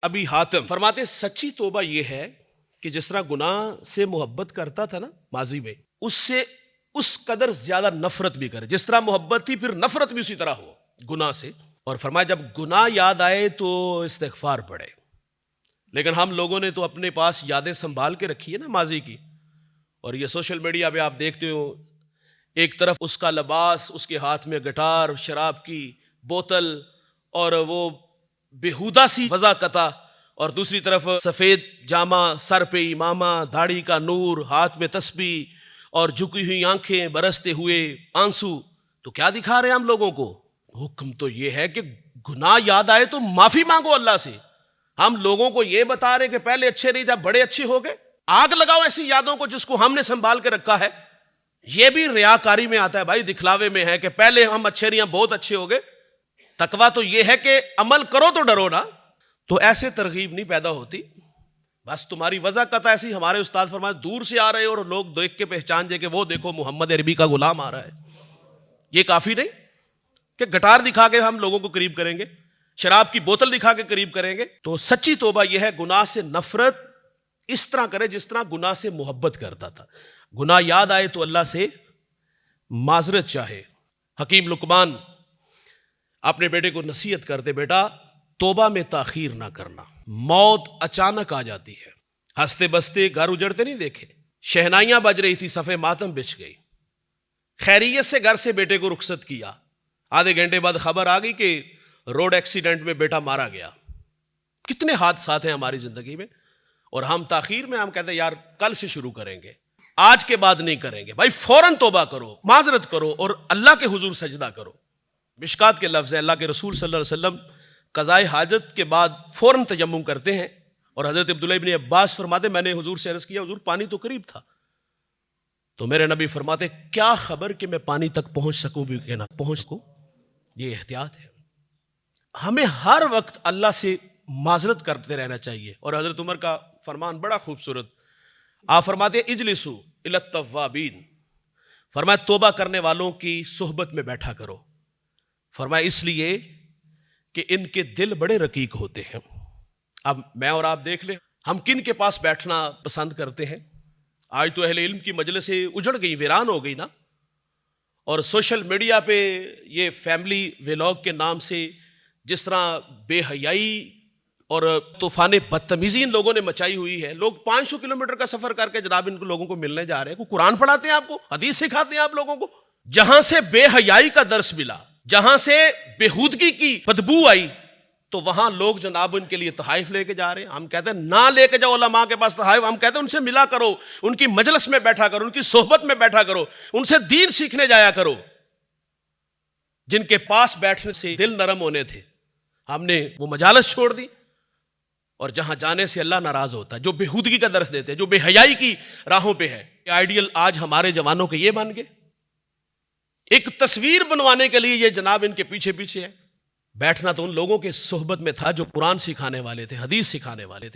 ابی حاتم فرماتے سچی توبہ یہ ہے کہ جس طرح گناہ سے محبت کرتا تھا نا ماضی میں، اس سے اس قدر زیادہ نفرت بھی کرے، جس طرح محبت تھی پھر نفرت بھی اسی طرح ہو گناہ سے۔ اور فرمایا جب گناہ یاد آئے تو استغفار پڑھے۔ لیکن ہم لوگوں نے تو اپنے پاس یادیں سنبھال کے رکھی ہے نا ماضی کی، اور یہ سوشل میڈیا پہ آپ دیکھتے ہو، ایک طرف اس کا لباس، اس کے ہاتھ میں گٹار، شراب کی بوتل اور وہ بےہودہ سی وضاقتہ، اور دوسری طرف سفید جامہ، سر پہ امامہ، داڑھی کا نور، ہاتھ میں تسبیح اور جھکی ہوئی آنکھیں، برستے ہوئے آنسو۔ تو کیا دکھا رہے ہیں ہم لوگوں کو؟ حکم تو یہ ہے کہ گناہ یاد آئے تو معافی مانگو اللہ سے۔ ہم لوگوں کو یہ بتا رہے کہ پہلے اچھے نہیں تھے اب بڑے اچھے ہو گئے۔ آگ لگاؤ ایسی یادوں کو جس کو ہم نے سنبھال کے رکھا ہے۔ یہ بھی ریاکاری میں آتا ہے بھائی، دکھلاوے میں ہے کہ پہلے ہم اچھے نہیں، ہم بہت اچھے ہو گئے۔ تقویٰ تو یہ ہے کہ عمل کرو تو ڈرو نا۔ تو ایسے ترغیب نہیں پیدا ہوتی، بس تمہاری وضاقت ایسی۔ ہمارے استاد فرمائے دور سے آ رہے اور لوگ دیکھ کے پہچان جائے کہ وہ دیکھو محمد عربی کا غلام آ رہا ہے۔ یہ کافی نہیں کہ گٹار دکھا کے ہم لوگوں کو قریب کریں گے، شراب کی بوتل دکھا کے قریب کریں گے۔ تو سچی توبہ یہ ہے گناہ سے نفرت اس طرح کرے جس طرح گناہ سے محبت کرتا تھا۔ گناہ یاد آئے تو اللہ سے معذرت چاہے۔ حکیم لقمان اپنے بیٹے کو نصیحت کرتے، بیٹا توبہ میں تاخیر نہ کرنا، موت اچانک آ جاتی ہے۔ ہنستے بستے گھر اجڑتے نہیں دیکھے، شہنائیاں بج رہی تھی، صفے ماتم بچھ گئی۔ خیریت سے گھر سے بیٹے کو رخصت کیا، آدھے گھنٹے بعد خبر آ گئی کہ روڈ ایکسیڈنٹ میں بیٹا مارا گیا۔ کتنے حادثات ہیں ہماری زندگی میں، اور ہم تاخیر میں ہم کہتے ہیں یار کل سے شروع کریں گے، آج کے بعد نہیں کریں گے۔ بھائی فوراً توبہ کرو، معذرت کرو اور اللہ کے حضور سجدہ کرو۔ مشکات کے لفظ ہے، اللہ کے رسول صلی اللہ علیہ وسلم قضائے حاجت کے بعد فوراً تیمم کرتے ہیں، اور حضرت عبداللہ ابن عباس فرماتے میں نے حضور سے عرض کیا حضور پانی تو قریب تھا، تو میرے نبی فرماتے کیا خبر کہ میں پانی تک پہنچ سکوں بھی کہ نہ پہنچ سکوں۔ یہ احتیاط ہے، ہمیں ہر وقت اللہ سے معذرت کرتے رہنا چاہیے۔ اور حضرت عمر کا فرمان بڑا خوبصورت، آپ فرماتے اجلسوا الی التوابین، فرمایا توبہ کرنے والوں کی صحبت میں بیٹھا کرو۔ فرمایا اس لیے کہ ان کے دل بڑے رقیق ہوتے ہیں۔ اب میں اور آپ دیکھ لیں ہم کن کے پاس بیٹھنا پسند کرتے ہیں۔ آج تو اہل علم کی مجلسیں اجڑ گئی، ویران ہو گئی نا، اور سوشل میڈیا پہ یہ فیملی ویلاگ کے نام سے جس طرح بے حیائی اور طوفان بدتمیزی ان لوگوں نے مچائی ہوئی ہے۔ لوگ 500 کلومیٹر کا سفر کر کے جناب ان لوگوں کو ملنے جا رہے ہیں، کوئی قرآن پڑھاتے ہیں آپ کو، حدیث سکھاتے ہیں آپ لوگوں کو۔ جہاں سے بے حیائی کا درس ملا، جہاں سے بےہودگی کی بدبو آئی، تو وہاں لوگ جناب ان کے لیے تحائف لے کے جا رہے ہیں۔ ہم کہتے ہیں نہ لے کے جاؤ علماء کے پاس تحائف، ہم کہتے ہیں ان سے ملا کرو، ان کی مجلس میں بیٹھا کرو، ان کی صحبت میں بیٹھا کرو، ان سے دین سیکھنے جایا کرو۔ جن کے پاس بیٹھنے سے دل نرم ہونے تھے ہم نے وہ مجالس چھوڑ دی، اور جہاں جانے سے اللہ ناراض ہوتا ہے، جو بےہودگی کا درس دیتے ہیں، جو بے حیائی کی راہوں پہ ہے۔ آئیڈیل آج ہمارے جوانوں کے یہ بن گئے، ایک تصویر بنوانے کے لیے یہ جناب ان کے پیچھے پیچھے ہے۔ بیٹھنا تو ان لوگوں کے صحبت میں تھا جو قرآن سکھانے والے تھے، حدیث سکھانے والے تھے۔